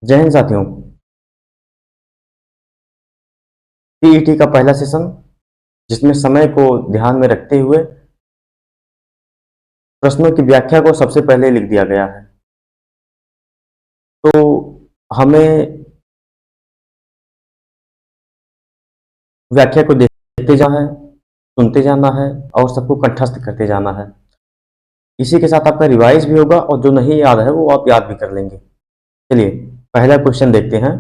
जय हिंद साथियों। पीईटी का पहला सेशन जिसमें समय को ध्यान में रखते हुए प्रश्नों की व्याख्या को सबसे पहले लिख दिया गया है। तो हमें व्याख्या को देखते जाना है, सुनते जाना है और सबको कंठस्थ करते जाना है। इसी के साथ आपका रिवाइज भी होगा और जो नहीं याद है वो आप याद भी कर लेंगे। चलिए पहला क्वेश्चन देखते हैं।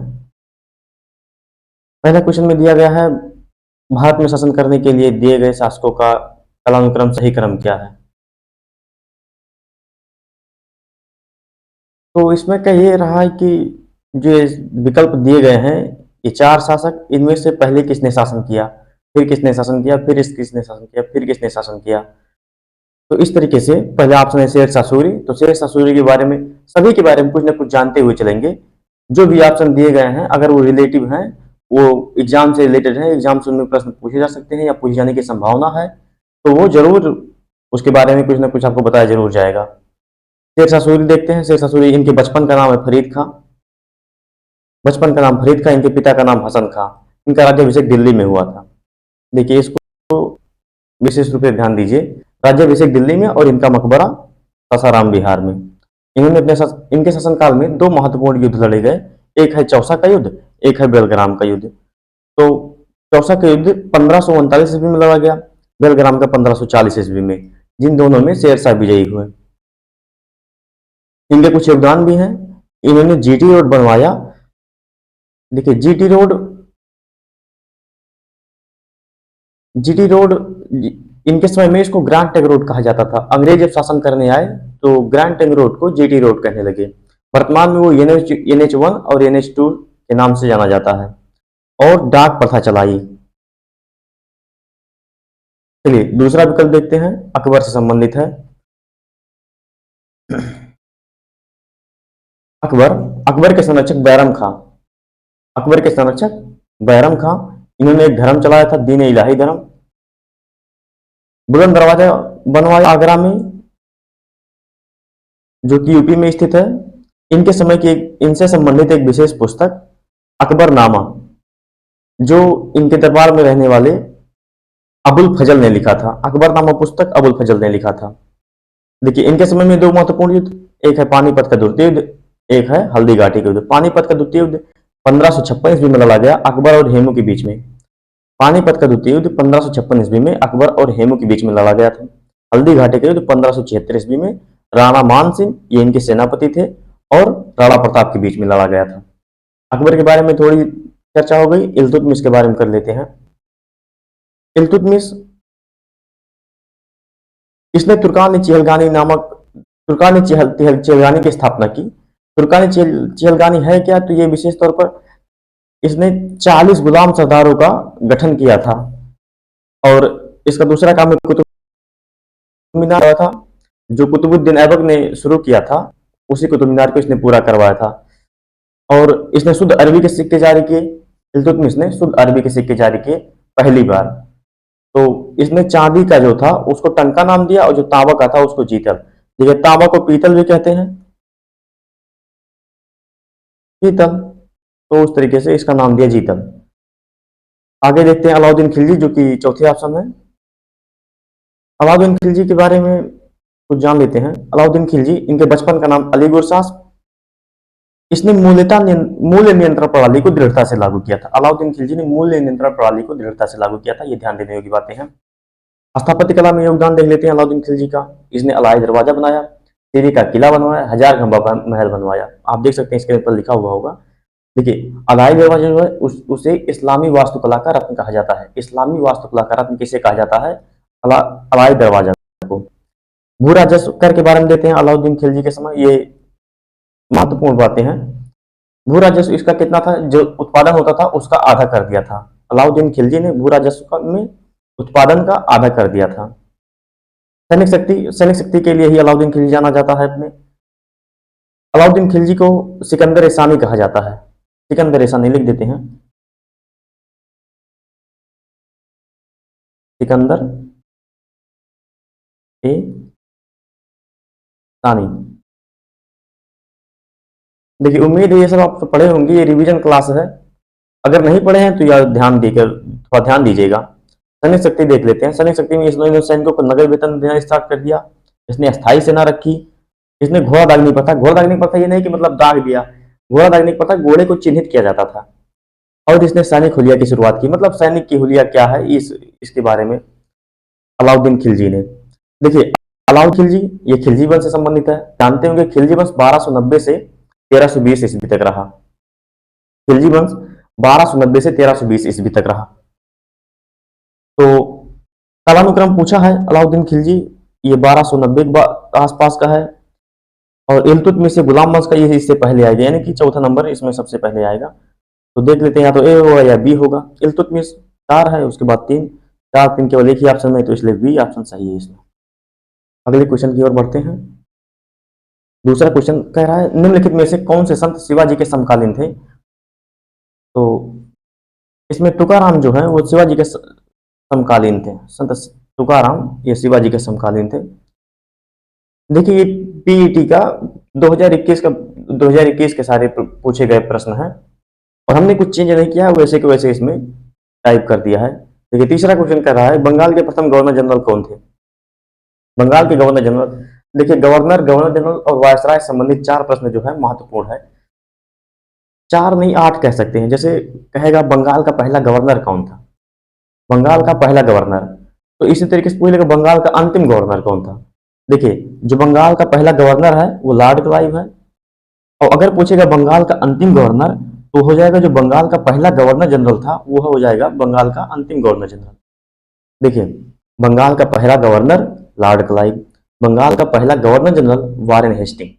पहला क्वेश्चन में दिया गया है, भारत में शासन करने के लिए दिए गए शासकों का कालानुक्रम सही क्रम क्या है। तो इसमें क्या ये रहा है कि जो ये विकल्प दिए गए हैं, ये चार शासक, इनमें से पहले किसने शासन किया, फिर किसने शासन किया, फिर इस किसने शासन किया, फिर किसने शासन किया। तो इस तरीके से पहले ऑप्शन है शेर शाह सूरी। तो शेर शाह सूरी के बारे में, सभी के बारे में कुछ ना कुछ जानते हुए चलेंगे। जो भी ऑप्शन दिए गए हैं अगर वो रिलेटिव हैं, वो एग्जाम से रिलेटेड है, एग्जाम से उनमें प्रश्न पूछे जा सकते हैं या पूछे जाने की संभावना है, तो वो जरूर उसके बारे में कुछ ना कुछ आपको बताया जरूर जाएगा। शेर शाह सूरी देखते हैं। शेर शाह सूरी, इनके बचपन का नाम है फरीद खां। बचपन का नाम फरीद खां, इनके पिता का नाम हसन खां। इनका राज्याभिषेक दिल्ली में हुआ था। देखिए इसको विशेष रूप से ध्यान दीजिए। राज्याभिषेक दिल्ली में और इनका मकबरा सासाराम बिहार में। इन्होंने इनके शासनकाल में दो महत्वपूर्ण युद्ध लड़े गए। एक है चौसा का युद्ध, एक है बेलग्राम का युद्ध। तो चौसा का युद्ध 1539 ईस्वी में लड़ा गया, बेलग्राम का 1540 ईस्वी में, जिन दोनों में शेर शाह विजयी हुए। इनके कुछ योगदान भी हैं। इन्होंने जीटी रोड बनवाया। देखिए जीटी रोड इनके समय में इसको ग्रैंड ट्रंक रोड कहा जाता था। अंग्रेज जब शासन करने आए तो ग्रैंड ट्रंक रोड को जीटी रोड कहने लगे। वर्तमान में वो NH1 और NH2 के नाम से जाना जाता है। और डाक प्रथा चलाई। चलिए दूसरा विकल्प देखते हैं, अकबर से संबंधित है। अकबर अकबर के संरक्षक बैरम खां। अकबर के संरक्षक बैरम खां, इन्होंने एक धर्म चलाया था, दीन इलाही धर्म। बुलंद दरवाजा बनवाया आगरा में, जो कि यूपी में स्थित है। इनके समय की इनसे संबंधित एक विशेष पुस्तक अकबरनामा, जो इनके दरबार में रहने वाले अबुल फजल ने लिखा था। अकबरनामा पुस्तक अबुल फजल ने लिखा था। देखिए इनके समय में दो महत्वपूर्ण युद्ध, एक है पानीपत का द्वितीय युद्ध, एक है हल्दी घाटी का युद्ध। पानीपत का द्वितीय युद्ध 1556 ईस्वी में लड़ा गया अकबर और हेमू के बीच में। पानीपत का द्वितीय युद्ध 1556 ईस्वी में अकबर और हेमू के बीच में लड़ा गया था। हल्दी घाटी का युद्ध 1576 ईस्वी में राणा मान सिंह, ये इनके सेनापति थे, और राणा प्रताप के बीच में लड़ा गया था। अकबर के बारे में थोड़ी चर्चा हो गई, इल्तुतमिश के बारे में कर लेते हैं। इल्तुतमिश, इसने तुर्कान चिहलगानी की स्थापना की। तुर्कानी चिहलगानी है क्या, तो ये विशेष तौर पर इसने 40 गुलाम सरदारों का गठन किया था। और इसका दूसरा काम है कुतुब मीनार था, जो कुतुबुद्दीन ऐबक ने शुरू किया था। उसी कुतुब मीनार को इसने पूरा करवाया था। और इसने शुद्ध अरबी के सिक्के जारी किए। इल्तुतमिश ने शुद्ध अरबी के सिक्के जारी किए पहली बार। तो इसने चांदी का जो था उसको टंका नाम दिया, और जो तांबा का था उसको जीतल। देखिए तांबा को पीतल भी कहते हैं, पीतल। तो उस तरीके से इसका नाम दिया जीतल। आगे देखते हैं अलाउद्दीन खिलजी, जो कि चौथे ऑप्शन में। अलाउद्दीन खिलजी के बारे में कुछ जान लेते हैं। अलाउद्दीन खिलजी, इनके बचपन का नाम अली गुरसास। इसने मूल्य नियंत्रण प्रणाली को दृढ़ता से लागू किया था। अलाउद्दीन खिलजी ने मूल्य नियंत्रण प्रणाली को दृढ़ता से लागू किया था। ये ध्यान देने योग्य बातें हैं। स्थापत्य कला में योगदान देख लेते हैं अलाउद्दीन खिलजी का। इसने अलाई दरवाजा बनाया, टिहरी का किला बनवाया, हजार खंबा महल बनवाया। आप देख सकते हैं इसके ऊपर लिखा हुआ होगा। देखिए अलाई दरवाजा जो है उसे इस्लामी वास्तुकला का रत्न कहा जाता है। इस्लामी वास्तुकला का रत्न किसे कहा जाता है? अलाई दरवाजा को। भू राजस्व कर के बारे में देते हैं अलाउद्दीन खिलजी के समय, ये महत्वपूर्ण बातें हैं। भू राजस्व इसका कितना था? जो उत्पादन होता था उसका आधा कर दिया था। अलाउद्दीन खिलजी ने भू राजस्व में उत्पादन का आधा कर दिया था। सैनिक शक्ति के लिए ही अलाउद्दीन खिलजी जाना जाता है अपने। अलाउद्दीन खिलजी को सिकंदर ईसानी कहा जाता है। सिकंदर ईसानी लिख देते हैं, सिकंदर ए सानी। देखिए, उम्मीद है ये सब आप पढ़े होंगे, ये रिवीजन क्लास है। अगर नहीं पढ़े हैं तो यार ध्यान देकर थोड़ा ध्यान दीजिएगा। सैन्य शक्ति देख लेते हैं। सैन्य शक्ति में इसने सैनिकों को नगर वेतन देना स्टार्ट कर दिया। इसने अस्थायी सेना रखी। इसने घोड़ा दागनी प्रथा, घोड़ा दागनी प्रथा ये नहीं कि मतलब दाग दिया, घोड़ा दागनी प्रथा घोड़े को चिन्हित किया जाता था। और इसने सैनिक हुलिया की शुरुआत की। मतलब सैनिक की हुलिया क्या है, इसके बारे में अलाउद्दीन खिलजी ने। देखिए, अलाउद्दीन खिलजी ये खिलजी वंश से संबंधित है। जानते होंगे खिलजी वंश 1290 से 1320 ईस्वी तक रहा। खिलजी वंश 1290 से 1320 ईस्वी तक रहा। तो कालानुक्रम पूछा है अलाउद्दीन खिलजी, ये 1290 के आसपास का है। और इल्तुतमिश से गुलाम वंश का ये इससे पहले आएगा, यानी कि चौथा नंबर इसमें सबसे पहले आएगा। तो देख लेते हैं, या तो ए होगा या बी होगा। इल्तुतमिश 4 है, उसके बाद 3, 4 3 केवल एक ही ऑप्शन में, तो इसलिए बी ऑप्शन सही है इसमें। अगले क्वेश्चन की ओर बढ़ते हैं। दूसरा क्वेश्चन कह रहा है निम्नलिखित में से कौन से संत शिवाजी के समकालीन थे। तो इसमें तुकाराम जो है वो शिवाजी के समकालीन थे। संत तुकाराम ये शिवाजी के समकालीन थे। देखिए, ये पीईटी का 2021 के सारे पूछे गए प्रश्न हैं और हमने कुछ चेंज नहीं किया, वैसे के वैसे इसमें टाइप कर दिया है। देखिए, तीसरा क्वेश्चन कर रहा है बंगाल के प्रथम गवर्नर जनरल कौन थे। बंगाल के गवर्नर जनरल, देखिए गवर्नर जनरल और वायसराय संबंधित 4 प्रश्न जो है महत्वपूर्ण है। 4 नहीं 8 कह सकते हैं। जैसे कहेगा बंगाल का पहला गवर्नर कौन था, बंगाल का पहला गवर्नर। तो इसी तरीके से पूछेगा बंगाल का अंतिम गवर्नर कौन था। देखिए, जो बंगाल का पहला गवर्नर है वो लॉर्ड क्लाइव है। और अगर पूछेगा बंगाल का अंतिम गवर्नर, तो हो जाएगा जो बंगाल का पहला गवर्नर जनरल था वो हो जाएगा बंगाल का अंतिम गवर्नर जनरल। देखिए, बंगाल का पहला गवर्नर लॉर्ड क्लाइव, बंगाल का पहला गवर्नर जनरल वारेन हेस्टिंग।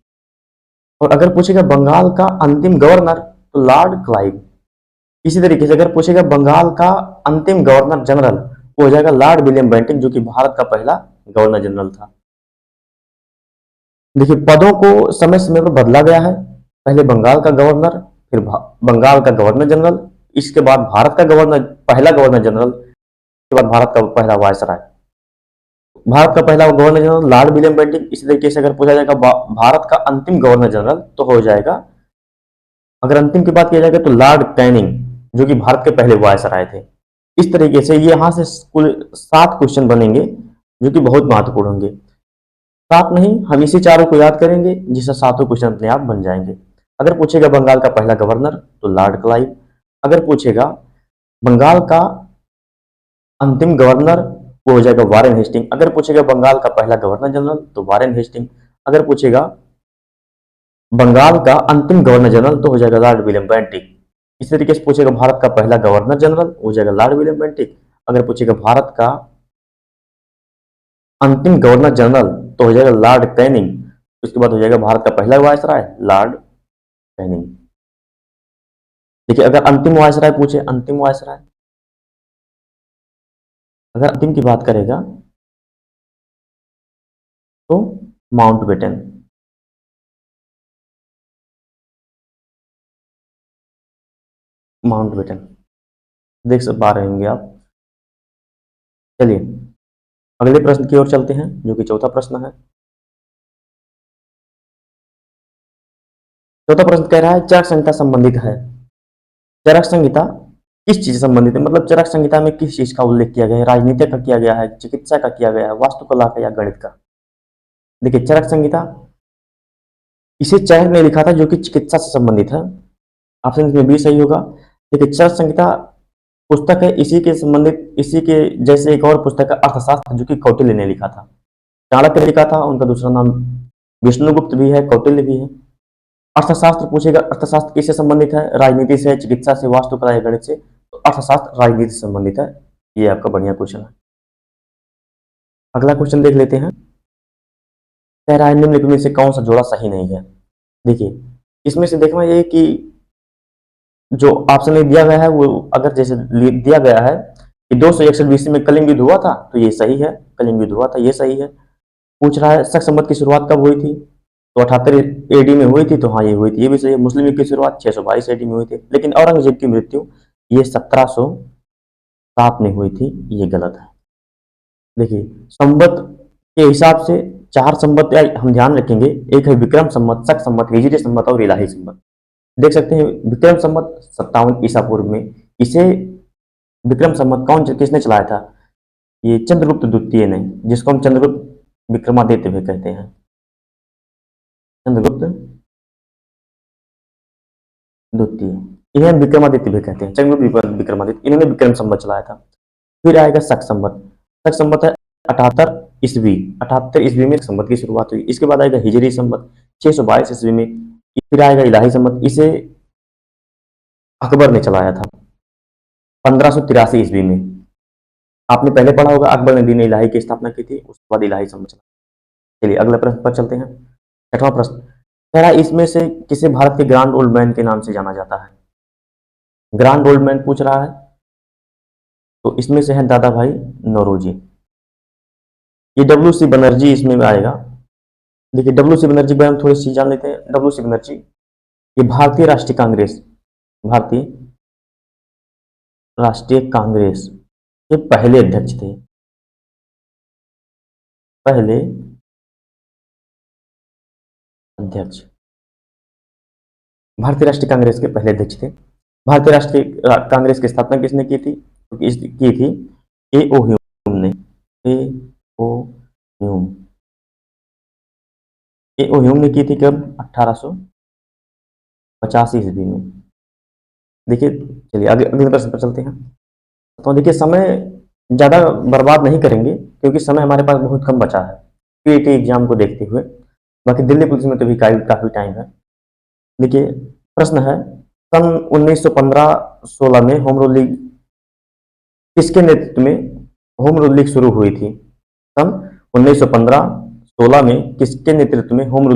और अगर पूछेगा बंगाल का अंतिम गवर्नर तो लॉर्ड क्लाइव। इसी तरीके से अगर पूछेगा बंगाल का अंतिम गवर्नर जनरल, वो हो जाएगा लॉर्ड विलियम बेंटिक, जो कि भारत का पहला गवर्नर जनरल था। देखिए, पदों को समय समय पर बदला गया है। पहले बंगाल का गवर्नर, फिर बंगाल का गवर्नर जनरल, इसके बाद भारत का गवर्नर, पहला गवर्नर जनरल, इसके बाद भारत का पहला वायसराय। भारत का पहला governor general Lord William Bentinck. इसी तरीके से अगर पूछा जाएगा भारत का अंतिम गवर्नर जनरल, तो हो जाएगा, अगर अंतिम की बात किया जाएगा तो लॉर्ड कैनिंग, जो कि भारत के पहले वायसराय थे। इस तरीके से ये यहाँ से कुल 7 क्वेश्चन बनेंगे जो कि बहुत महत्वपूर्ण होंगे। 7 नहीं, हम इसी चारों को याद करेंगे जिससे 7 क्वेश्चन अपने आप बन जाएंगे। अगर पूछेगा बंगाल का पहला गवर्नर तो लॉर्ड क्लाइव। अगर पूछेगा बंगाल का अंतिम गवर्नर, वो हो जाएगा वारेन हेस्टिंग। अगर पूछेगा बंगाल का पहला गवर्नर जनरल तो वारेन हेस्टिंग। अगर पूछेगा बंगाल का अंतिम गवर्नर जनरल तो हो जाएगा लॉर्ड विलियम बेंटिक। इस तरीके से पूछेगा भारत का पहला गवर्नर जनरल, हो जाएगा लॉर्ड विलियम बेंटिक। अगर पूछेगा भारत का अंतिम गवर्नर जनरल तो हो जाएगा लॉर्ड कैनिंग। उसके बाद हो जाएगा भारत का पहला वायसराय लॉर्ड कैनिंग। देखिए, अगर अंतिम वायसराय पूछे, अंतिम वायसराय, अगर अंतिम की बात करेगा तो माउंटबेटन। माउंटबेटन देख सब पा रहे होंगे आप। चलिए अगले प्रश्न की ओर चलते हैं, जो कि चौथा प्रश्न है। चौथा प्रश्न कह रहा है चरक संहिता संबंधित है। चरक संहिता किस चीज से संबंधित है, मतलब चरक संहिता में किस चीज का उल्लेख किया गया है। राजनीति का किया गया है, चिकित्सा का किया गया है, वास्तुकला का या गणित का। देखिए, चरक संहिता इसे चरक ने लिखा था जो कि चिकित्सा से संबंधित है। ऑप्शन में बी सही होगा। देखिए, चरक संहिता पुस्तक है, इसी के संबंधित, इसी के जैसे एक और पुस्तक है अर्थशास्त्र, जो कि कौटिल्य ने लिखा था। चाणक्य ने लिखा था, उनका दूसरा नाम विष्णुगुप्त भी है, कौटिल्य भी है। अर्थशास्त्र पूछेगा, अर्थशास्त्र किससे संबंधित है, राजनीति से, चिकित्सा से, वास्तुकला या गणित से। तो अर्थशास्त्र राजनीति से संबंधित है। ये आपका बढ़िया क्वेश्चन है। अगला क्वेश्चन देख लेते हैं। कह रहा है निम्नलिखित में से कौन सा जोड़ा सही नहीं है। देखिए, इसमें से देखना ये कि जो ऑप्शन में दिया गया है वो अगर जैसे दिया गया है कि 261 BC में कलिंग युद्ध हुआ था, तो ये सही है, कलिंग युद्ध हुआ था, ये सही है। पूछ रहा है शक संवत की शुरुआत कब हुई थी, तो 78 AD में हुई थी, तो हाँ ये हुई थी, ये भी सही है। मुस्लिम युग की शुरुआत 622 AD में हुई थी, लेकिन औरंगजेब की मृत्यु ये 1707 में हुई थी, ये गलत है। देखिए, संवत के हिसाब से 4 संवत हम ध्यान रखेंगे, एक है विक्रम संवत, शक संवत, हिजरी संवत और इलाही संवत। देख सकते हैं विक्रम संवत 57 ईसा पूर्व में इसे विक्रम संवत किसने चलाया था? ये चंद्रगुप्त द्वितीय ने, जिसको हम चंद्रगुप्त विक्रमादित्य भी कहते हैं। चंद्रगुप्त द्वितीय, इन्हें हम विक्रमादित्य भी कहते हैं। चंद्रगुप्त विक्रमादित्य, इन्होंने विक्रम संवत चलाया था। फिर आएगा शक संवत। शक संवत है 78 ईस्वी, 78 ईस्वी में संवत की शुरुआत हुई। इसके बाद आएगा हिजरी संवत 622 ईस्वी में। फिर आएगा इलाही संवत, इसे अकबर ने चलाया था 1583 ईस्वी में। आपने पहले पढ़ा होगा अकबर ने दीन इलाही की स्थापना की थी, उसके बाद इलाही संवत चला। चलिए अगले प्रश्न पर चलते हैं। छठवां प्रश्न कह रहा है इसमें से किसे भारत के ग्रांड ओल्ड मैन के नाम से जाना जाता है? ग्रांड ओल्ड मैन पूछ रहा है, तो इसमें से है दादा भाई नौरोजी। ये डब्ल्यू सी बनर्जी इसमें आएगा। देखिए डब्ल्यू सी बनर्जी पर हम थोड़ी सी जान लेते हैं। डब्ल्यू सी बनर्जी ये भारतीय राष्ट्रीय कांग्रेस, भारतीय राष्ट्रीय कांग्रेस के पहले अध्यक्ष थे। पहले अध्यक्ष, भारतीय राष्ट्रीय कांग्रेस के पहले अध्यक्ष थे। भारतीय राष्ट्रीय कांग्रेस की स्थापना किसने की थी? तो की थी ए ओ ह्यूम ने। ए ओ ह्यूम, ए ओ ह्यूम ने की थी कब? 1885 ईस्वी में। देखिए चलिए अगले प्रश्न पर चलते हैं। तो देखिए समय ज़्यादा बर्बाद नहीं करेंगे क्योंकि समय हमारे पास बहुत कम बचा है पीईटी एग्जाम को देखते हुए। बाकी दिल्ली पुलिस में तो भी काफ़ी टाइम है। देखिए प्रश्न है सन 1915-16 में होम रूल लीग किसके नेतृत्व में होम रूल लीग शुरू हुई थी? सन 1915-16 में किसके नेतृत्व में होम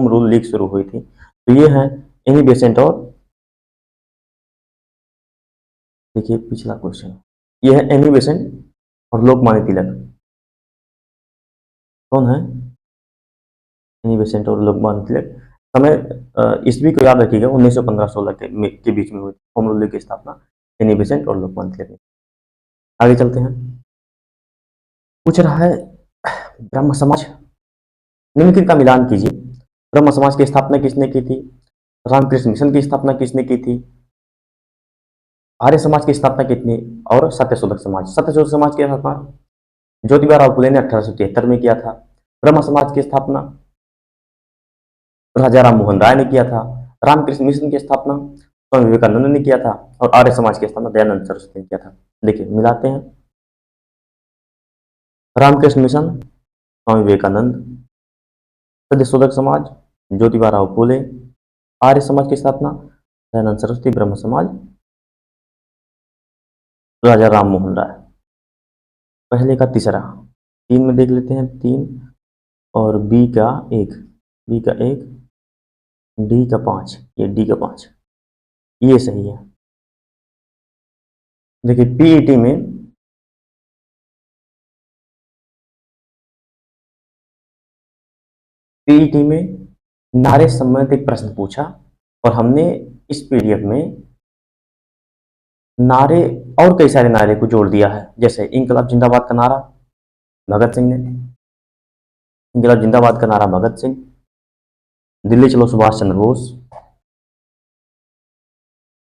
रूल लीग शुरू हुई थी? तो ये है एनी बेसेंट और, देखिए पिछला क्वेश्चन, ये है एनी बेसेंट और लोकमान्य तिलक। कौन है एनी बेसेंट और लोकमान्य तिलक? समय ईस्वी को याद रखिएगा 1915-16 के बीच में हुई होम रूल लीग की स्थापना एनी बेसेंट और लोकमान्य तिलक ने। आगे चलते हैं। पूछ रहा है ब्रह्म समाज, निम्नलिखित का मिलान कीजिए। ब्रह्म समाज की स्थापना किसने की थी? रामकृष्ण मिशन की स्थापना किसने की थी? आर्य समाज की स्थापना कितनी? और सत्यशोधक समाज, सत्यशोधक समाज की स्थापना ज्योतिबा राव फुले ने 1873 में किया था। ब्रह्म समाज की स्थापना राजा राम मोहन राय ने किया था। रामकृष्ण मिशन की स्थापना स्वामी विवेकानंद ने किया था और आर्य समाज की स्थापना दयानंद सरस्वती ने किया था। देखिए मिलाते हैं। रामकृष्ण मिशन स्वामी विवेकानंद, सत्यशोधक समाज ज्योतिबा राव फुले, आर्य समाज की स्थापना दयानंद सरस्वती, ब्रह्म समाज राजा राम मोहन राय। पहले का तीसरा, तीन में देख लेते हैं। तीन और बी का एक, बी का एक, डी का 5, ये डी का 5, ये सही है। देखिए पीईटी में नारे संबंधित एक प्रश्न पूछा और हमने इस पीडीएफ में नारे और कई सारे नारे को जोड़ दिया है। जैसे इंकलाब जिंदाबाद का नारा भगत सिंह ने, इंकलाब जिंदाबाद का नारा भगत सिंह, दिल्ली चलो सुभाष चंद्र बोस,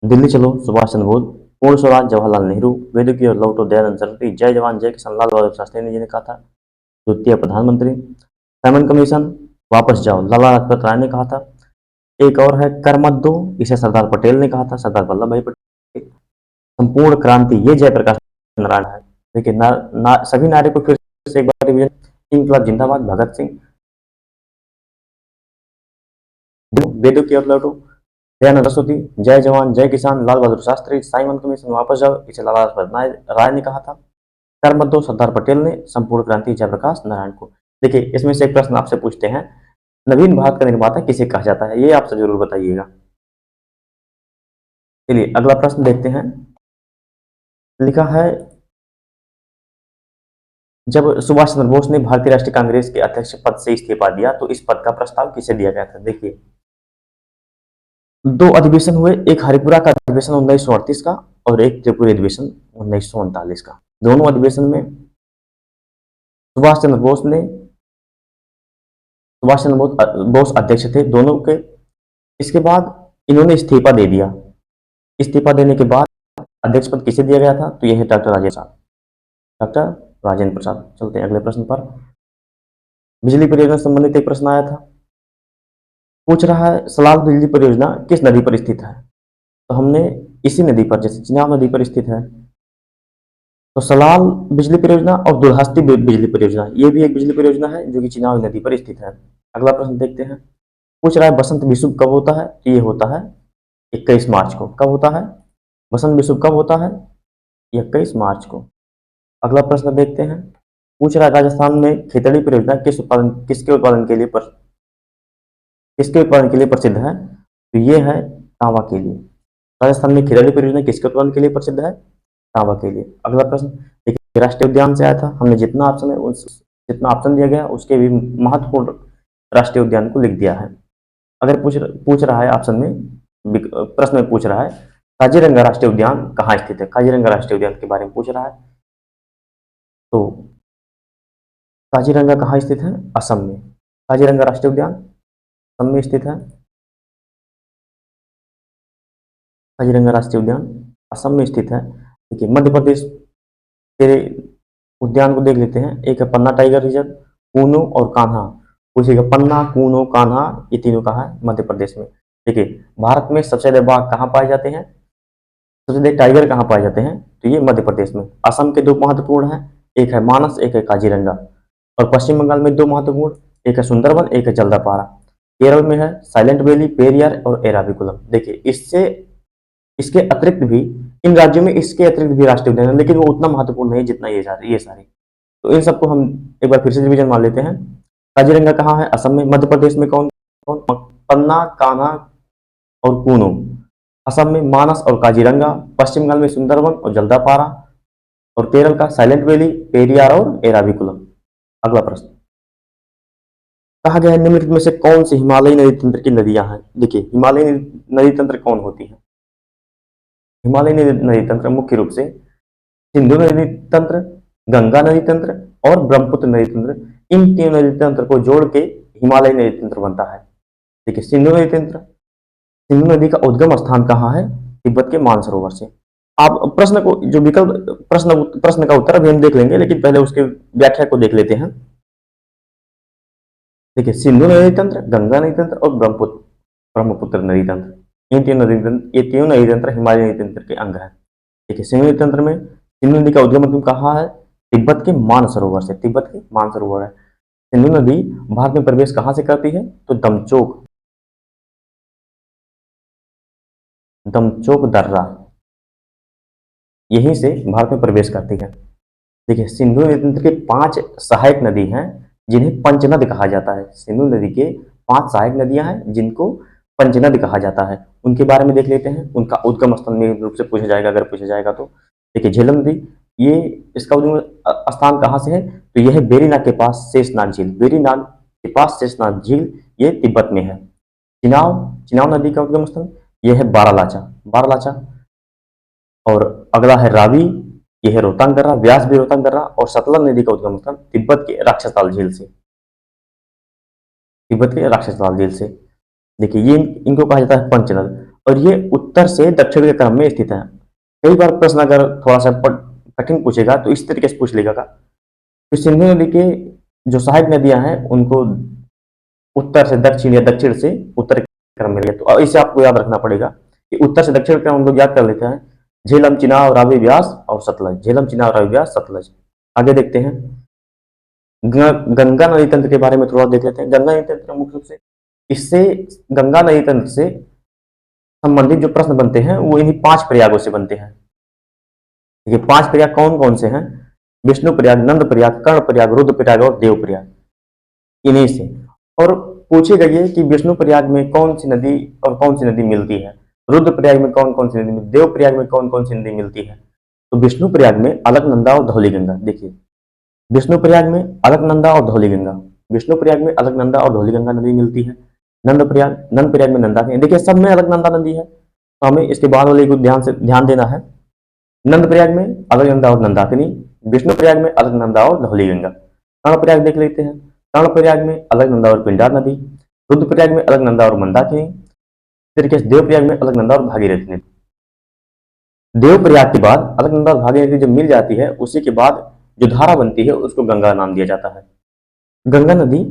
दिल्ली चलो सुभाष चंद्र बोस, पूर्ण स्वराज जवाहरलाल नेहरू, वेदों की ओर लौटो दयानंद सरस्वती, जय जवान जय किसान लाल बहादुर शास्त्री जी ने कहा था, द्वितीय प्रधानमंत्री। साइमन कमीशन वापस जाओ लाला लाजपत राय ने कहा था। एक और है कर मत दो, इसे सरदार पटेल ने कहा था, सरदार वल्लभ भाई पटेल। संपूर्ण क्रांति ये जयप्रकाश नारायण है। देखिए सभी नारे को फिर से एक बार रिवीजन, इंकलाब जिंदाबाद भगत सिंह, वेदों की ओर लौटो दयानंद सरस्वती, जय जवान जय किसान लाल बहादुर शास्त्री, साइमन कमीशन वापस जाओ इसे लाला लाजपत राय ने कहा था, कर मत दो सरदार पटेल ने, संपूर्ण क्रांति जयप्रकाश नारायण को। देखिए इसमें से एक प्रश्न आपसे पूछते हैं, नवीन भारत का निर्माता किसे कहा जाता है? ये आपसे जरूर बताइएगा। चलिए अगला प्रश्न देखते हैं। लिखा है जब सुभाष चंद्र बोस ने भारतीय राष्ट्रीय कांग्रेस के अध्यक्ष पद से इस्तीफा दिया तो इस पद का प्रस्ताव किसे दिया गया था? देखिए दो अधिवेशन हुए, एक हरिपुरा का अधिवेशन 1938 का और एक त्रिपुरी अधिवेशन 1939 का। दोनों अधिवेशन में सुभाष चंद्र बोस बोस अध्यक्ष थे दोनों के। इसके बाद इन्होंने इस्तीफा दे दिया। इस्तीफा देने के बाद अध्यक्ष पद किसे दिया गया था? तो यह है डॉक्टर राजेंद्र प्रसाद। डॉक्टर राजेंद्र प्रसाद। चलते हैं अगले प्रश्न पर। बिजली परियोजना से संबंधित एक प्रश्न आया था। पूछ रहा है सलाल बिजली परियोजना किस नदी पर स्थित है? तो हमने इसी नदी पर, जैसे चिनाब नदी पर स्थित है, तो सलाल बिजली परियोजना और दुल्हस्ती बिजली परियोजना, ये भी एक बिजली परियोजना है जो कि चिनाब नदी पर स्थित है। अगला प्रश्न देखते हैं। पूछ रहा है बसंत विषुव कब होता है? तो ये होता है 21 मार्च को। कब होता है बसंत विषुव? कब होता है? 21 मार्च को। अगला प्रश्न देखते हैं। पूछ रहा है राजस्थान में खेतड़ी परियोजना किसके उत्पादन के लिए प्रसिद्ध है? तो ये है तांबा के लिए। राजस्थान में खेतड़ी परियोजना किसके उत्पादन के लिए प्रसिद्ध है? तांबा के लिए। अगला प्रश्न देखिए, राष्ट्रीय उद्यान से आया था। हमने जितना ऑप्शन दिया गया उसके भी महत्वपूर्ण राष्ट्रीय उद्यान को लिख दिया है। अगर पूछ रहा है ऑप्शन में, प्रश्न में पूछ रहा है काजीरंगा राष्ट्रीय उद्यान कहाँ स्थित है? काजीरंगा राष्ट्रीय उद्यान के बारे में पूछ रहा है। तो काजीरंगा कहाँ स्थित है? असम में। काजीरंगा राष्ट्रीय उद्यान असम में स्थित है। काजीरंगा राष्ट्रीय उद्यान असम में स्थित है। देखिए, मध्य प्रदेश के उद्यान को देख लेते हैं। एक है पन्ना टाइगर रिजर्व, कूनो और कान्हा। पूछिएगा पन्ना, कूनो, कान्हा, ये तीनों कहाँ है? मध्य प्रदेश में। देखिए, भारत में सबसे ज्यादा बाघ कहाँ पाए जाते हैं? सबसे ज्यादा टाइगर कहाँ पाए जाते हैं? तो ये मध्य प्रदेश में। असम के दो महत्वपूर्ण हैं, एक है मानस, एक है काजीरंगा। और पश्चिम बंगाल में दो महत्वपूर्ण, एक है सुंदरवन, एक है जल्दापारा। केरल में है साइलेंट वैली, पेरियार और एराविकुलम। देखिए, इससे इसके अतिरिक्त भी इन राज्यों में इसके अतिरिक्त भी राष्ट्रीय उद्यान है, लेकिन वो उतना महत्वपूर्ण नहीं जितना ये सारे। तो इन सबको हम एक बार फिर से रिवीजन मान लेते हैं। काजीरंगा कहाँ है? असम में। मध्य प्रदेश में कौन कौन? पन्ना, कान्हा और कूनो। असम में मानस और काजीरंगा। पश्चिम बंगाल में सुंदरवन और जल्दापारा। और केरल का साइलेंट वैली, पेरियार और एराविकुलम। अगला प्रश्न कहा गया है निम्नलिखित में से कौन सी हिमालयी नदी तंत्र की नदियां हैं? देखिए, हिमालयी नदी तंत्र कौन होती है? हिमालयी नदी तंत्र मुख्य रूप से सिंधु नदी तंत्र, गंगा नदी तंत्र और ब्रह्मपुत्र नदी तंत्र। इन तीन नदी तंत्र को जोड़ के हिमालयी नदी तंत्र बनता है। देखिए, सिंधु नदी तंत्र, सिंधु नदी का उद्गम स्थान कहाँ है? तिब्बत के मानसरोवर से। आप प्रश्न को जो विकल्प प्रश्न का उत्तर अभी हम देख लेंगे, लेकिन पहले उसके व्याख्या को देख लेते हैं। देखिए, सिंधु नदी तंत्र, गंगा नदी तंत्र और ब्रह्मपुत्र नदी तंत्र, ये तीनों नदी तंत्र हिमालय नदी तंत्र के अंग है। देखिए, सिंधु नदी तंत्र में सिंधु नदी का उद्गम बिंदु कहाँ है? तिब्बत के मानसरोवर से। तिब्बत के मानसरोवर है। सिंधु नदी भारत में प्रवेश कहाँ से करती है? तो दमचोक दर्रा, यहीं से भारत में प्रवेश करती है। देखिए, सिंधु नदी तंत्र के 5 सहायक नदी हैं जिन्हें पंचनद कहा जाता है। सिंधु नदी के 5 सहायक नदियां हैं जिनको पंचनद कहा जाता है। उनके बारे में देख लेते हैं। उनका उद्गम स्थल में रूप से पूछा जाएगा, अगर पूछा जाएगा तो। देखिए, झेलम नदी, ये इसका उद्गम स्थान कहाँ से है? तो यह है बेरीनाग के पास शेषनाग झील। बेरीनाग के पास शेषनाग झील, ये तिब्बत में है। चिनाव चिनाव नदी का उद्गम स्थल यह है बारालाचा। बारालाचा। और अगला है रावी, यह है रोहतांग दर्रा, व्यास भी रोहतांग दर्रा। और सतलज नदी का उद्गम स्थान तिब्बत के राक्षसताल झील से। तिब्बत के राक्षसताल झील से। देखिए, ये इनको कहा जाता है पंचनद, और ये उत्तर से दक्षिण के क्रम में स्थित है। कई बार प्रश्न अगर थोड़ा सा कठिन पूछेगा तो इस तरीके से पूछ लेगा का। तो सिंधु नदी के जो सहायक नदियां हैं उनको उत्तर से दक्षिण या दक्षिण से उत्तर के क्रम में लिया। तो इसे आपको याद रखना पड़ेगा कि उत्तर से दक्षिण क्रम हम लोग याद कर लेते हैं। झेलम, चिनाब, रावी, व्यास और सतलज। झेलम, चिनाब, रावी, व्यास, सतलज। आगे देखते हैं। गंगा नदी तंत्र के बारे में थोड़ा देख लेते हैं। गंगा नदी तंत्र मुख्य रूप से इससे गंगा नदी तंत्र से संबंधित जो प्रश्न बनते हैं वो इन्हीं 5 प्रयागों से बनते हैं। ये 5 प्रयाग कौन कौन से हैं? विष्णु प्रयाग, नंद प्रयाग, कर्ण प्रयाग, रुद्र प्रयाग और देव प्रयाग, इन्हीं से। और पूछेगा ये कि विष्णु प्रयाग में कौन सी नदी और कौन सी नदी मिलती है? रुद्र प्रयाग में कौन कौन सी नदी मिलती है? देव प्रयाग में कौन कौन सी नदी मिलती है? तो विष्णु प्रयाग में अलकनंदा और धौलीगंगा। देखिए, विष्णु प्रयाग में अलकनंदा और धौलीगंगा, विष्णु प्रयाग में अलकनंदा और धौलीगंगा नदी मिलती है। नंद प्रयाग में नंदाकिनी। देखिए, सब में अलकनंदा नदी है, तो हमें इसके बाद वाले को ध्यान देना है। नंद प्रयाग में अलकनंदा और नंदाकिनी, विष्णु प्रयाग में अलकनंदा और धौलीगंगा। कर्ण प्रयाग देख लेते हैं। कर्ण प्रयाग में अलकनंदा और पिंडार नदी, रुद्र प्रयाग में अलकनंदा और मंदाकिनी, तरीके से देवप्रयाग में अलकनंदा और भागीरथी नदी। देवप्रयाग के बाद अलकनंदा और भागीरथी जब मिल जाती है, उसी के बाद जो धारा बनती है उसको गंगा नाम दिया जाता है। गंगा नदी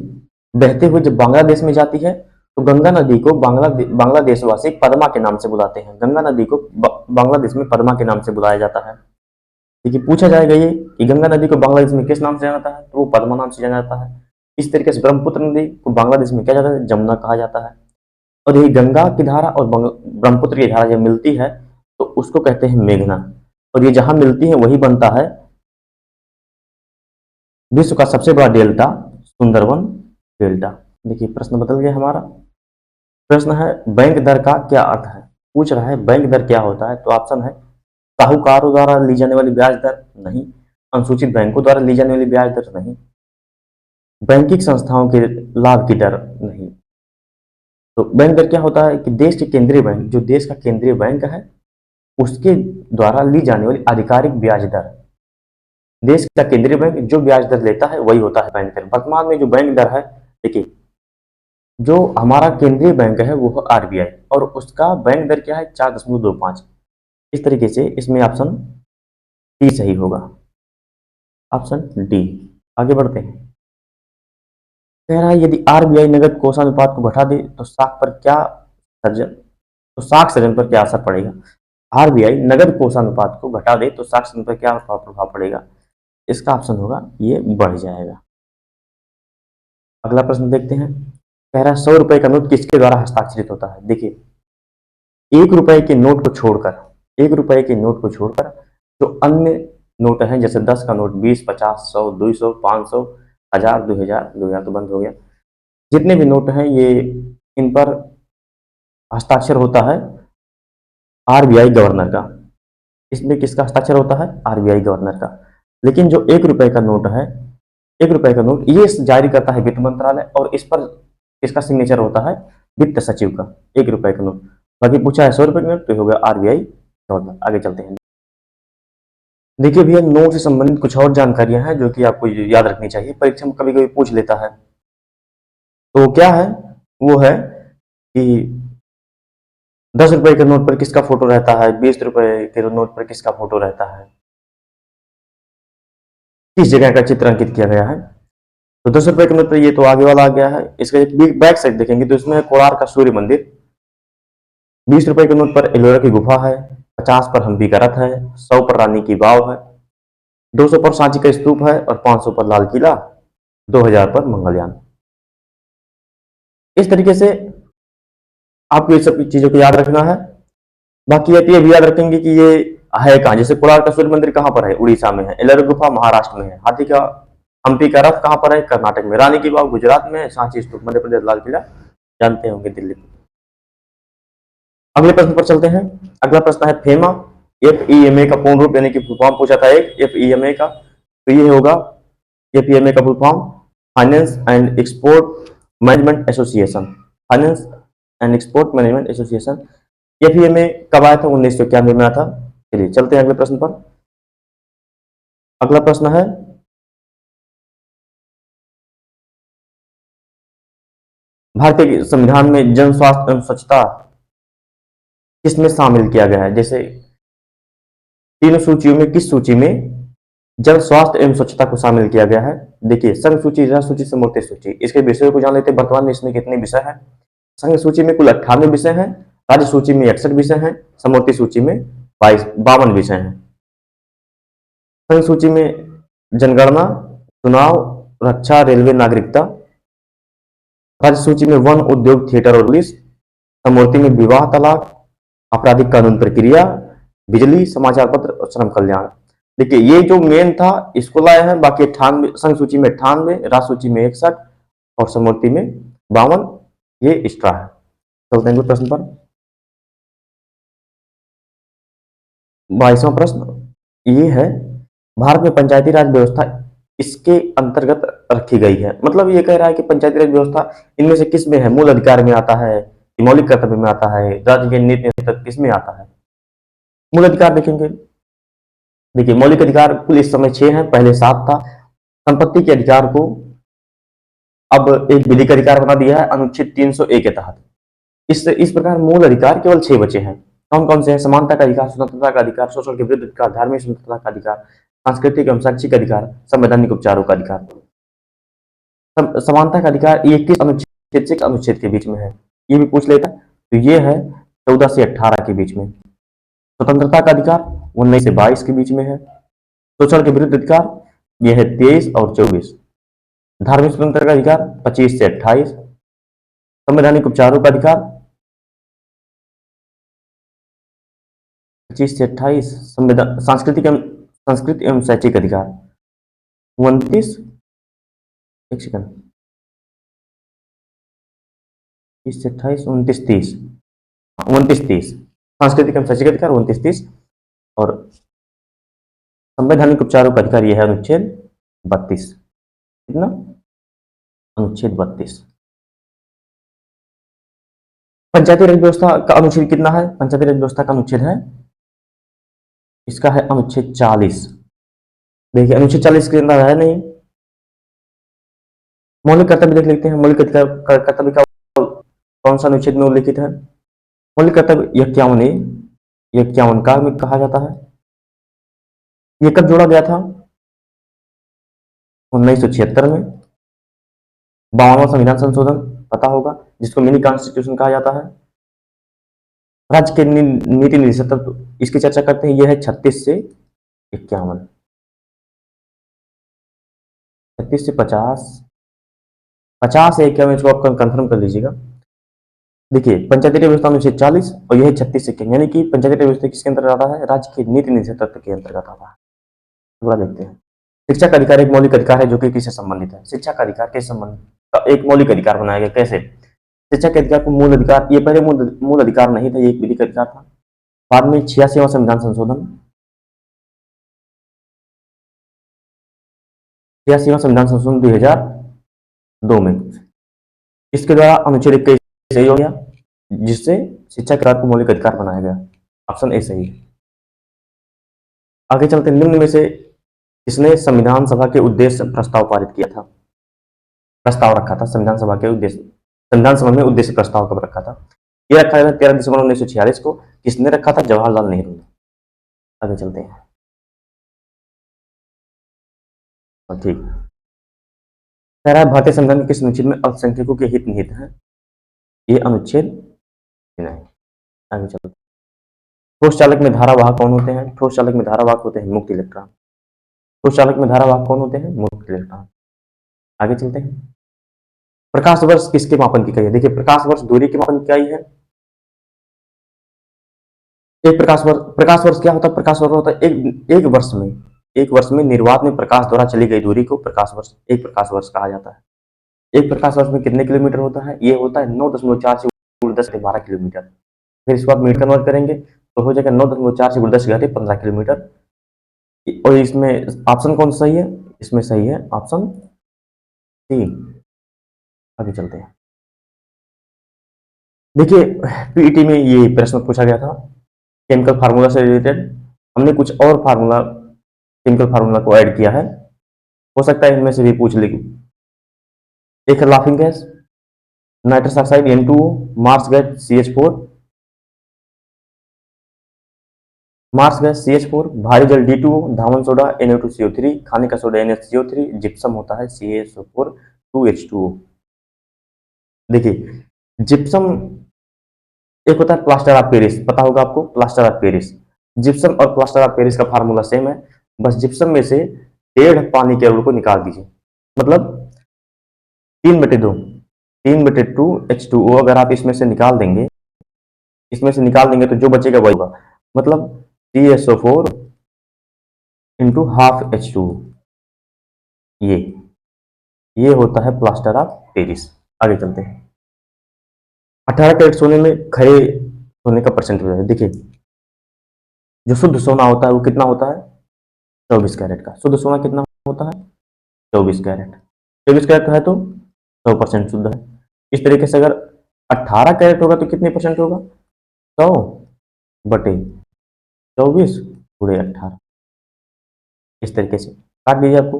बहते हुए जब बांग्लादेश में जाती है, तो गंगा नदी को बांग्लादेशवासी पद्मा के नाम से बुलाते हैं। गंगा नदी को बांग्लादेश में पद्मा के नाम से बुलाया जाता है। देखिए, पूछा जाएगा ये कि गंगा नदी को बांग्लादेश में किस नाम से जाना जाता है, तो वो पद्मा नाम से जाना जाता है। इस तरीके से ब्रह्मपुत्र नदी को बांग्लादेश में क्या जाता है, जमुना कहा जाता है। और यही गंगा की धारा और ब्रह्मपुत्र की धारा जब मिलती है तो उसको कहते हैं मेघना। और ये जहां मिलती है वही बनता है विश्व का सबसे बड़ा डेल्टा, सुंदरवन डेल्टा। देखिए, प्रश्न बदल गया हमारा। प्रश्न है बैंक दर का क्या अर्थ है। पूछ रहा है बैंक दर क्या होता है, तो ऑप्शन है साहूकारों द्वारा ली जाने वाली ब्याज दर नहीं, अनुसूचित बैंकों द्वारा ली जाने वाली ब्याज दर नहीं, बैंकिंग संस्थाओं के लाभ की दर नहीं। तो बैंक दर क्या होता है कि देश के केंद्रीय बैंक, जो देश का केंद्रीय बैंक है, उसके द्वारा ली जाने वाली आधिकारिक ब्याज दर। देश का केंद्रीय बैंक जो ब्याज दर लेता है वही होता है बैंक दर। वर्तमान में जो बैंक दर है, देखिए, जो हमारा केंद्रीय बैंक है वो है आरबीआई, और उसका बैंक दर क्या है, 4.25। इस तरीके से इसमें ऑप्शन डी सही होगा, ऑप्शन डी। आगे बढ़ते हैं। कह रहा है यदि आरबीआई नगद कोषानुपात को घटा दे तो साख सृजन पर क्या असर पड़ेगा। आरबीआई नगद कोषानुपात को घटा दे तो साख सृजन पर क्या प्रभाव पड़ेगा। इसका ऑप्शन होगा ये बढ़ जाएगा। अगला प्रश्न देखते हैं। कह रहा है 100 रुपए का नोट किसके द्वारा हस्ताक्षरित होता है। देखिए, 1 रुपए के नोट को छोड़कर 1 रुपए के नोट को छोड़कर जो अन्य नोट हैं, जैसे 10 का नोट, 20, 50, 100, 200, 500, 1000, 2000 तो बंद हो गया, जितने भी नोट हैं ये, इन पर हस्ताक्षर होता है आरबीआई गवर्नर का। इसमें किसका हस्ताक्षर होता है, आरबीआई गवर्नर का। लेकिन जो 1 रुपए का नोट है, 1 रुपए का नोट ये जारी करता है वित्त मंत्रालय, और इस पर किसका सिग्नेचर होता है, वित्त सचिव का। 1 रुपए का नोट। बाकी पूछा है 100 रुपए का नोट, तो होगा आरबीआई गवर्नर। आगे चलते हैं। देखिए भैया, नोट से संबंधित कुछ और जानकारियां हैं जो कि आपको याद रखनी चाहिए, परीक्षा में कभी कभी पूछ लेता है। तो क्या है, वो है कि 10 रुपए के नोट पर किसका फोटो रहता है, 20 रुपए के नोट पर किसका फोटो रहता है, किस जगह का चित्र अंकित किया गया है। तो 10 रुपए के नोट पर ये तो आगे वाला आ गया है। इसका एक बैक साइड देखेंगे तो इसमें कोणार्क का सूर्य मंदिर। 20 रुपए के नोट पर एलोरा की गुफा है, 50 पर हम्पी का रथ है, 100 पर रानी की वाव है, 200 पर सांची का स्तूप है, और 500 पर लाल किला, 2000 पर मंगलयान। इस तरीके से आपको ये सब चीजों को याद रखना है। बाकी ये भी याद रखेंगे कि ये है कहाँ, जैसे कोणार्क का सूर्य मंदिर कहाँ पर है, उड़ीसा में है, एलोरा गुफा महाराष्ट्र में है, हाथी का हम्पी का रथ कहाँ पर है, कर्नाटक में, रानी की वाव गुजरात में है, सांची स्तूप मध्य प्रदेश, लाल किला जानते होंगे दिल्ली में। अगले प्रश्न पर चलते हैं। अगला प्रश्न है फेमा, FEMA का पूर्ण रूप यानी कि फुल फॉर्म पूछा था एक FEMA का, तो ये होगा FEMA का full form finance and export management association. Finance and export management association. FEMA कब आया था, 1991 में आया था। चलिए चलते हैं अगले प्रश्न पर। अगला प्रश्न है भारतीय संविधान में जन स्वास्थ्य एवं स्वच्छता किसमें शामिल किया गया है। जैसे तीनों सूचियों में किस सूची में जन स्वास्थ्य एवं स्वच्छता को शामिल किया गया है। देखिए, संघ सूची, राज्य सूची, समवर्ती सूची। इसके विषयों को जान लेते हैं। वर्तमान में इसमें कितने विषय हैं। संघ सूची में कुल 98 विषय हैं, राज्य सूची में 61 विषय हैं, समवर्ती सूची में 52 विषय हैं। संघ सूची में जनगणना, चुनाव, रक्षा, रेलवे, नागरिकता। राज्य सूची में वन, उद्योग, थिएटर और पुलिस। समवर्ती में विवाह, तलाक, आपराधिक कानून प्रक्रिया, बिजली, समाचार पत्र और श्रम कल्याण। देखिए, ये जो मेन था इसको लाए हैं। बाकी 98, संघ सूची में 98, राज्य सूची में 61 और समवर्ती में 52, ये एक्स्ट्रा है। चलते हैं प्रश्न पर। 22वां प्रश्न ये है, भारत में पंचायती राज व्यवस्था इसके अंतर्गत रखी गई है। मतलब ये कह रहा है कि पंचायती राज व्यवस्था इनमें से किस में है, मूल अधिकार में आता है, मौलिक कर्तव्य में आता है, राज्य के नीति नियंत्रण किस में आता है। मूल अधिकार देखेंगे। देखिए, मौलिक अधिकार कुल इस समय 6 हैं, पहले 7 था। संपत्ति के अधिकार को अब एक विधिक अधिकार बना दिया है अनुच्छेद 301 के तहत। इस प्रकार मूल अधिकार केवल 6 बचे हैं। कौन कौन से हैं? समानता का अधिकार, स्वतंत्रता का अधिकार, शोषण के विरुद्ध अधिकार, धार्मिक स्वतंत्रता का अधिकार, सांस्कृतिक एवं शैक्षिक अधिकार, संवैधानिक उपचारों का अधिकार। समानता का अधिकार ये किस अनुच्छेद से अनुच्छेद के बीच में है, ये भी पूछ लेता है। तो ये है 14 से 18 के बीच में। स्वतंत्रता का अधिकार 19 से 22 के बीच में है। शोषण के विरुद्ध अधिकार यह है 23 और 24। धार्मिक स्वतंत्रता का अधिकार 25 से 28। संवैधानिक उपचारों का अधिकार 25 से 28। संविधान सांस्कृतिक एवं शैक्षिक अधिकार 29। एक सेकंड, 30 से 28, 29, 30, 29, 30। सांस्कृतिक एवं शैक्षिक अधिकार 29, 30 और संवैधानिक उपचारों का अधिकार यह है अनुच्छेद 32। कितना? अनुच्छेद 32। पंचायती राज व्यवस्था का अनुच्छेद कितना है? पंचायती राज व्यवस्था का अनुच्छेद है, इसका है अनुच्छेद 40। देखिए अनुच्छेद 40 के अंदर है नहीं। मौलिक कर्तव्य देख लेते हैं। मौलिक कर्तव्य का कौन सा अनुच्छेद में उल्लिखित है? मौलिक कर्तव्य 51 ए, 51 का में कहा जाता है। ये कब जोड़ा गया था? 1976 में। 52वां संविधान संशोधन पता होगा, जिसको मिनी कॉन्स्टिट्यूशन कहा जाता है। राज्य के नीति निर्देशक इसकी चर्चा करते हैं, यह है 36 से 51। 36 से 50, 50 से 51 इसको आप कंफर्म कर लीजिएगा। देखिए पंचायती राज व्यवस्था अनुच्छेद 40 और यह 36 से, यानी कि पंचायती राज व्यवस्था किसके अंतर्गत आता है? राज्य के नीति निर्देशक तत्व के अंतर्गत आता है। अगला देखते हैं। शिक्षा का अधिकार एक मौलिक अधिकार है जो कि किससे संबंधित है? शिक्षा का अधिकार किससे संबंधित? एक मौलिक अधिकार बनाया गया। कैसे? शिक्षा के अधिकार को मूल अधिकार, ये पहले मूल अधिकार नहीं था, ये एक विधिक अधिकार था। बाद में 86वां संविधान संशोधन, 86वां संविधान संशोधन 2002 में, इसके द्वारा अनुच्छेद 21 सही हो गया, जिससे शिक्षा के अधिकार को मौलिक अधिकार बनाया गया। ऑप्शन ए सही है। आगे चलते, निम्न में से इसने संविधान सभा के उद्देश्य प्रस्ताव पारित किया था? प्रस्ताव रखा था संविधान सभा के उद्देश्य, संविधान सभा में उद्देश्य प्रस्ताव कब रखा था? यह रखा था 13 दिसंबर 1946 को। किसने रखा था? जवाहरलाल नेहरू ने। आगे चलते हैं। ठीक, कह रहा है भारतीय संविधान के किस अनुच्छेद में अल्पसंख्यकों के हित निहित है? ये अनुच्छेद नहीं। आगे चलते हैं। ठोस चालक में धारावाहक कौन होते हैं? ठोस चालक में धारावाहक होते हैं मुक्त इलेक्ट्रॉन। ठोस चालक में धारावाहक कौन होते हैं? मुक्त इलेक्ट्रॉन। आगे चलते हैं। प्रकाश वर्ष किसके मापन की इकाई है? देखिए प्रकाश वर्ष दूरी के मापन की इकाई है। एक प्रकाश वर्ष क्या होता है? प्रकाश वर्ष होता है एक वर्ष में निर्वात में प्रकाश द्वारा चली गई दूरी को एक प्रकाश वर्ष कहा जाता है। एक प्रकाश वर्ष में कितने किलोमीटर होता है? ये होता है 9.4 से 10 12 किलोमीटर। फिर इसको आप मिनट कन्वर्ट करेंगे तो हो जाएगा 9.4 से 10 घाटे 15 किलोमीटर। और इसमें ऑप्शन कौन सही है? इसमें सही है ऑप्शन सी। आगे चलते हैं। देखिए पीईटी में ये प्रश्न पूछा गया था केमिकल फार्मूला से रिलेटेड। हमने कुछ और फार्मूला, केमिकल फार्मूला को ऐड किया है, हो सकता है इनमें से भी पूछ लेगी। एक है laughing gas, nitrous oxide N2O, marsh gas CH4, भारी जल D2O, धावन सोडा Na2CO3, खाने का सोडा NaCO3, जिप्सम होता है CaSO4 2H2O। देखिए जिप्सम एक होता है प्लास्टर ऑफ पेरिस, पता होगा आपको प्लास्टर ऑफ पेरिस। जिप्सम और प्लास्टर ऑफ पेरिस का फार्मूला सेम है, बस जिप्सम में से 1.5 पानी के अणु को निकाल दीजिए, मतलब 3/2, 3/2 H2O अगर आप इसमें से निकाल देंगे तो जो बचेगा वही होगा, मतलब CaSO4 इंटू हाफ H2O। ये होता है प्लास्टर ऑफ पेरिस। आगे चलते हैं। 18 कैरेट सोने में खरे सोने का परसेंटेज है। देखिए जो शुद्ध सोना होता है वो कितना होता है? 24 कैरेट का। शुद्ध सोना कितना होता है? 24 कैरेट। 24 कैरेट है तो 100% शुद्ध है। इस तरीके से अगर 18 कैरेट होगा तो कितने परसेंट होगा? 100/24 गुणे 18। इस तरीके से काट दीजिए आपको।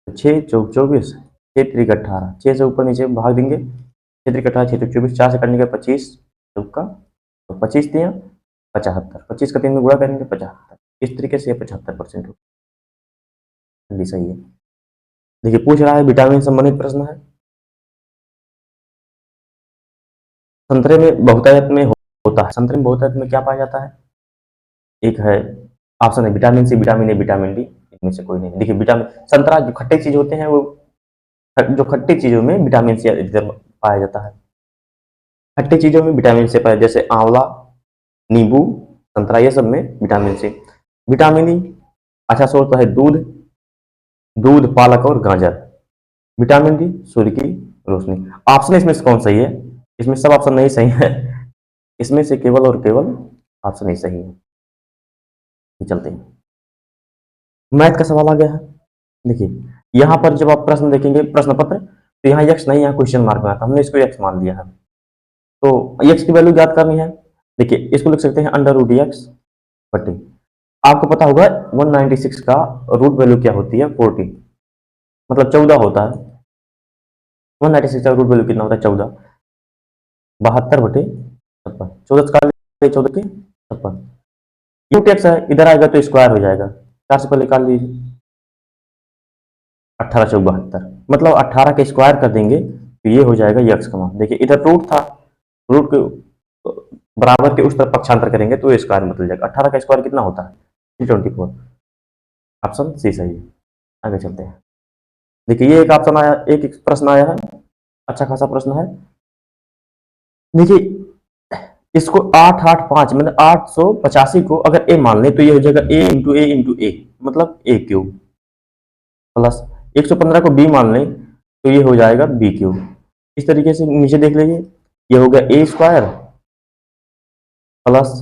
6 चौक 24, 6 3 18, 6 से ऊपर नीचे भाग देंगे, 6 3 18, 6 24, 4 से काटने का 25, चौका, तो 25 दिया 75, 25 का 3 में गुणा करेंगे 75, इस तरीके से 75% हो। जी सही है। देखिए पूछ रहा है विटामिन संबंधित प्रश्न है। संतरे में बहुतायत में होता है, संतरे में बहुतायत में क्या पाया जाता है? एक है ऑप्शन है vitamin C, vitamin A, vitamin D, इनमें से कोई नहीं। देखिए विटामिन संतरा जो खट्टे चीज होते हैं वो जो खट्टी चीजों में विटामिन सी अधिकतर पाया जाता है। खट्टी चीजों में विटामिन सी पाया, जैसे आंवला, नींबू, संतरा, ये सब में विटामिन सी। विटामिन ई अच्छा सोर्स है दूध, दूध, पालक और गाजर। विटामिन डी सूर्य की रोशनी। ऑप्शन इसमें से कौन सही है? इसमें सब ऑप्शन नहीं सही है, इसमें से केवल और केवल ऑप्शन ही सही है। चलते हैं, मैथ का सवाल आ गया है। देखिए यहाँ पर जब आप प्रश्न देखेंगे प्रश्न पत्र, तो यहाँ यक्स नहीं, यहाँ क्वेश्चन मार्क में आता, हमने इसको यक्स मान लिया है। तो यक्स की वैल्यू ज्ञात करनी है। देखिए इसको लिख सकते हैं अंडर रूट एक्स बटे, आपको पता होगा 196 का रूट वैल्यू क्या होती है? 40, मतलब 14 होता है। 196 का रूट वैल्यू कितना होता है? 14, 72 बटे 56, 14 का 14 के 56। रूट एक्स है, इधर आएगा तो स्क्वायर हो जाएगा, 4 से पहले निकाल लीजिए, 18 चौक 72, मतलब 18 के स्क्वायर कर देंगे तो ये हो जाएगा यक्स का मान। देखिए इधर रूट था, रूट के बराबर के उस तरफ पक्षांतर करेंगे तो ये स्क्वायर में बदल जाएगा। 18 का स्क्वायर कितना होता है? 324। ऑप्शन सी सही है। आगे चलते हैं। देखिए ये एक ऑप्शन आया, एक प्रश्न आया है, अच्छा खासा प्रश्न है। देखिए इसको 885 मतलब 885 को अगर ए मान ले तो ये हो जाएगा ए इंटू ए इंटू ए, मतलब ए क्यूब, प्लस 115 को बी मान लें तो ये हो जाएगा बी क्यूब। इस तरीके से नीचे देख लीजिए, ये हो गया a square plus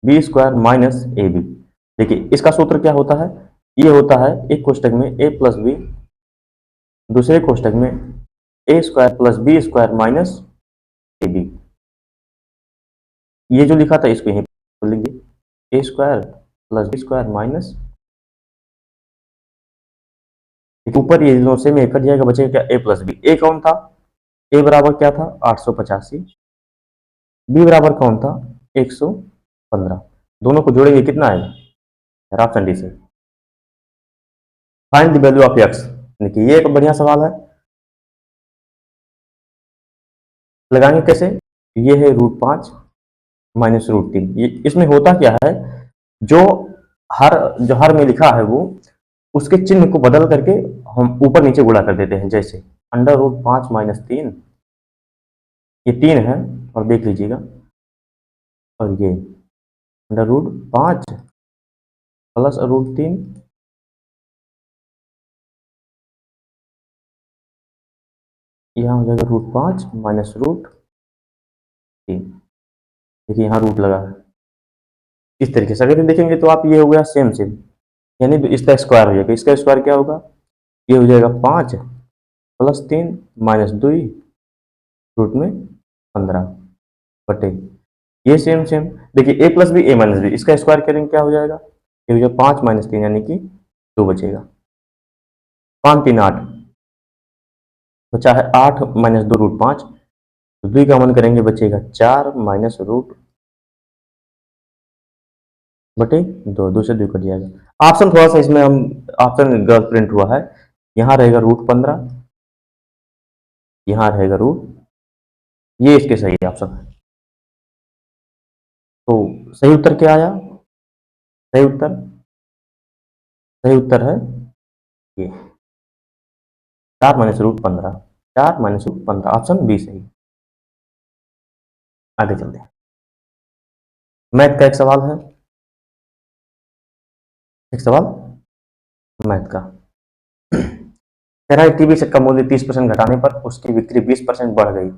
b square minus a b. देखिए इसका सूत्र क्या होता है? ये होता है एक कोष्टक में ए प्लस बी, दूसरे कोष्टक में a square plus b square minus a b. ये जो लिखा था इसको यहीं पर लिखिए, a square plus b square minus, ऊपर ये दोनों से में कट जाएगा, बचेगा क्या? ए प्लस बी। ए कौन था? ए बराबर क्या था? 885। बी बराबर कौन था? 115। दोनों को जोड़ेंगे कितना आएगा? ऑप्शन डी से। Find the value of x. देखिए ये एक बढ़िया सवाल है, लगाएंगे कैसे? ये है √5 माइनस √3। ये इसमें होता क्या है, जो जो हर में लिखा है वो उसके चिन्ह को बदल करके हम ऊपर नीचे गुणा कर देते हैं। जैसे अंडर रूट 5 माइनस 3, ये 3 है, और देख लीजिएगा, और ये अंडर √5 प्लस √3, यहाँ हो जाएगा √5 माइनस √3। देखिए यहाँ रूट लगा है। इस तरीके से अगर देखेंगे तो आप ये हो गया सेम सेम, यानी इसका स्क्वायर हो जाएगा। इसका स्क्वायर क्या होगा? ये हो जाएगा 5 प्लस 3 माइनस 2 रूट में 15 बटे, ये सेम सेम। देखिए ए प्लस बी ए माइनस बी, इसका स्क्वायर करेंगे क्या हो जाएगा? ये हो जाएगा 5 माइनस 3 यानी कि 2 बचेगा। 5 3 8, बचा है 8 माइनस 2 √5, तो 2 का मन करेंगे बचेगा 4 माइनस रूट बटे 2, 2 से 2 कट जाएगा। ऑप्शन थोड़ा सा इसमें हम ऑप्शन गलत प्रिंट हुआ है, यहाँ रहेगा √15, यहाँ रहेगा रूट, ये इसके सही ऑप्शन है। तो सही उत्तर क्या आया? सही उत्तर, सही उत्तर है ये 4 माइनस √15, 4 माइनस √15, ऑप्शन बी सही। आगे चलते हैं, मैथ का एक सवाल है, एक सवाल मैथ का। कह रहा है टीवी सेट का मूल्य 30% घटाने पर उसकी बिक्री 20% बढ़ गई,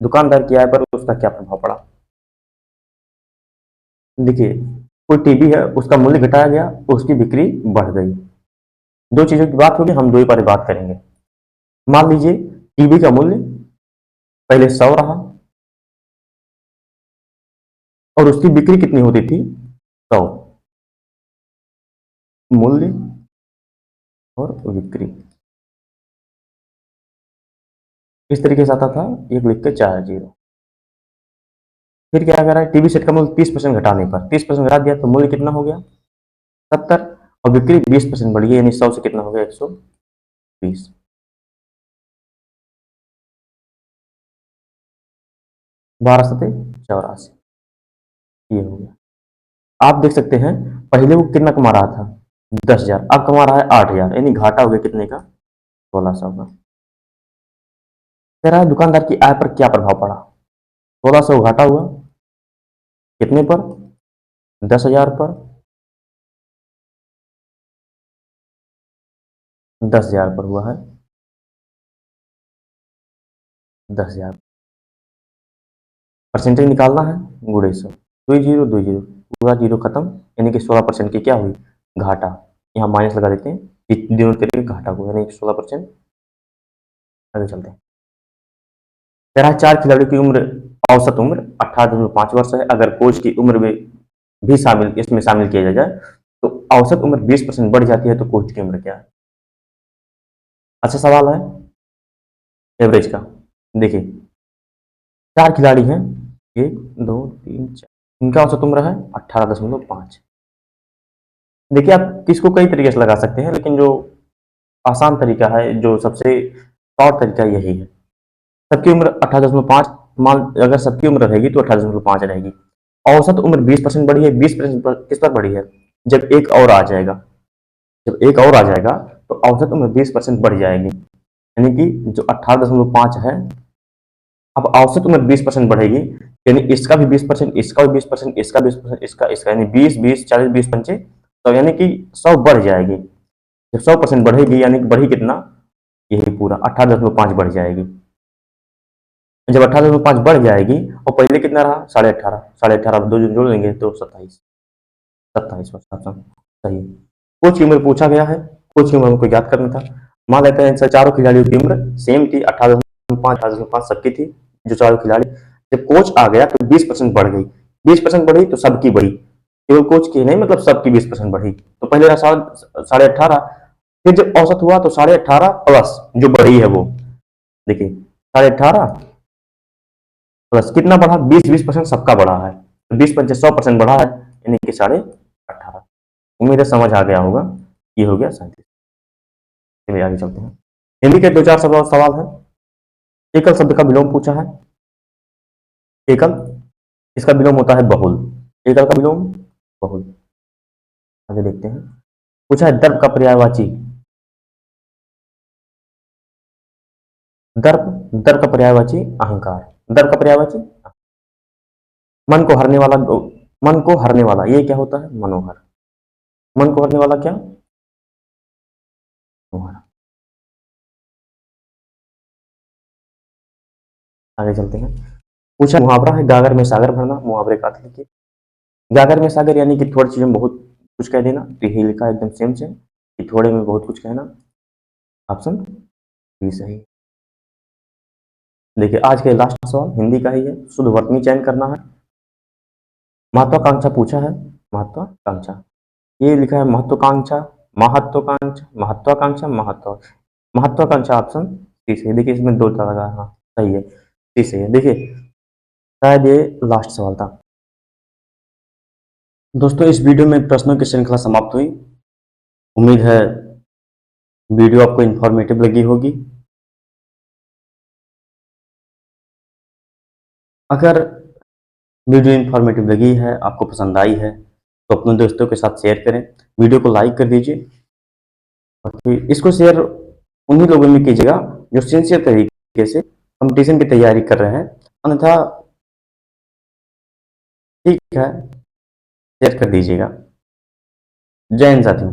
दुकानदार की आय पर उसका क्या प्रभाव पड़ा? देखिए कोई टीवी है, उसका मूल्य घटाया गया, उसकी बिक्री बढ़ गई। दो चीजों की बात होगी, हम दो ही पर बात करेंगे। मान लीजिए टीवी का मूल्य पहले 100 रहा और उसकी बिक्री कितनी होती थी? 100। मूल्य और बिक्री इस तरीके से आता था, एक लिख के 4 जीरो। फिर क्या करा, टीवी सेट का मूल्य 30% घटाने पर 30% घटा दिया तो मूल्य कितना हो गया 70, और बिक्री 20% बढ़ी है, यानी 100 से कितना हो गया 120, 12 सते 84, ये हो गया। आप देख सकते हैं पहले वो कितना कमा रहा था 10,000, अब कमा रहा है 8,000, यानी घाटा हो गया कितने का 1600 का। कह रहा है दुकानदार की आय पर क्या प्रभाव पड़ा, 1600 घाटा हुआ कितने पर 10,000 पर, 10,000 पर हुआ है 10,000, परसेंटेज निकालना है गुड़े सौ, 20 पूरा जीरो खत्म, यानी कि 16% की क्या हुई घाटा, यहाँ माइनस लगा देते हैं, दिनों के लिए घाटा हुआ यानी 16%। आगे चलते हैं। कह रहा है 4 खिलाड़ियों की उम्र, औसत उम्र 18.5 वर्ष है, अगर कोच की उम्र में भी शामिल इसमें शामिल किया जाए तो औसत उम्र 20% बढ़ जाती है, तो कोच की उम्र क्या है। अच्छा सवाल है एवरेज का। देखिए 4 खिलाड़ी हैं, 1 2 3 4, इनका औसत उम्र है 18.5। देखिए आप किसको कई तरीके से लगा सकते हैं, लेकिन जो आसान तरीका है, जो सबसे शॉर्ट तरीका यही है। सबकी उम्र 18.5, मान अगर सबकी उम्र रहेगी तो 18.5 रहेगी। औसत उम्र 20% बढ़ी है, 20% किस पर बढ़ी है, जब एक और आ जाएगा, जब एक और आ जाएगा तो औसत उम्र 20% बढ़ जाएगी, यानी कि जो 18.5 है, अब औसत उम्र 20% बढ़ेगी, यानी इसका भी 20%, इसका भी 20%, इसका 20%, इसका यानी 20 20 40 20 पंचे, तो यानी कि 100 बढ़ जाएगी। जब 100% बढ़ेगी यानी कि बढ़ी कितना, यही पूरा 18.5 बढ़ जाएगी। जब 18.5 बढ़ जाएगी और पहले कितना रहा 18.5, 18.5 दो जोड़ लेंगे तो 27, 27 सही है। कोच की उम्र पूछा गया है, कोच की उम्र हमको याद करना था। मान लेते हैं चारों खिलाड़ियों की उम्र सेम थी, 18.5 सबकी थी, जो चारों खिलाड़ी, जब कोच आ गया तो 20% बढ़ गई, 20% बढ़ी तो सबकी बढ़ी, केवल कोच की नहीं, मतलब सबकी 20% बढ़ी। तो पहले रहा 18.5, फिर जब औसत हुआ तो 18.5 प्लस जो बढ़ी है वो, देखिए 18.5 प्लस कितना बढ़ा, 20% सबका बढ़ा है, तो 20 पंचे 100% बढ़ा है, यानी कि 18.5। उम्मीद है समझ आ गया होगा। ये हो गया 37। चलिए आगे चलते हैं। हिंदी के दो चार सवाल है। एकल शब्द का विलोम पूछा है, एकल, इसका विलोम होता है बहुल, एकल का विलोम बहुल। आगे देखते हैं। पूछा है दर्प का पर्यायवाची, दर्प, दर्प का पर्यायवाची अहंकार, दर्प का पर्यायवाची मन को हरने वाला, मन को हरने वाला ये क्या होता है मनोहर, मन को हरने वाला क्या मनोहर। आगे चलते हैं। पूछा मुहावरा है गागर में सागर भरना, मुहावरे का अर्थ लिखिए। गागर में सागर यानी कि थोड़ी चीजों में बहुत कुछ कह देना, तो यही लिखा है एकदम सेम सेम, कि थोड़े में बहुत कुछ कहना। ऑप्शन बी सही। देखिए आज के लास्ट सवाल हिंदी का ही है, शुद्ध वर्तनी चयन करना है। महत्वाकांक्षा पूछा है, महत्वाकांक्षा ये लिखा है महत्वाकांक्षा, महत्वाकांक्षा, महत्वाकांक्षा, महत्वाकांक्षा ऑप्शन सी से। देखिए इसमें दो तरह का, हाँ सही है, सी से है। देखिए शायद ये लास्ट सवाल था। दोस्तों इस वीडियो में प्रश्नों की श्रृंखला समाप्त हुई। उम्मीद है वीडियो आपको इन्फॉर्मेटिव लगी होगी। अगर वीडियो इन्फॉर्मेटिव लगी है, आपको पसंद आई है, तो अपने दोस्तों के साथ शेयर करें, वीडियो को लाइक कर दीजिए, और फिर इसको शेयर उन्हीं लोगों में कीजिएगा जो सिंसियर तरीके से कंपटीशन की तैयारी कर रहे हैं। अन्यथा ठीक है, शेयर कर दीजिएगा। जय हिंद साथियों।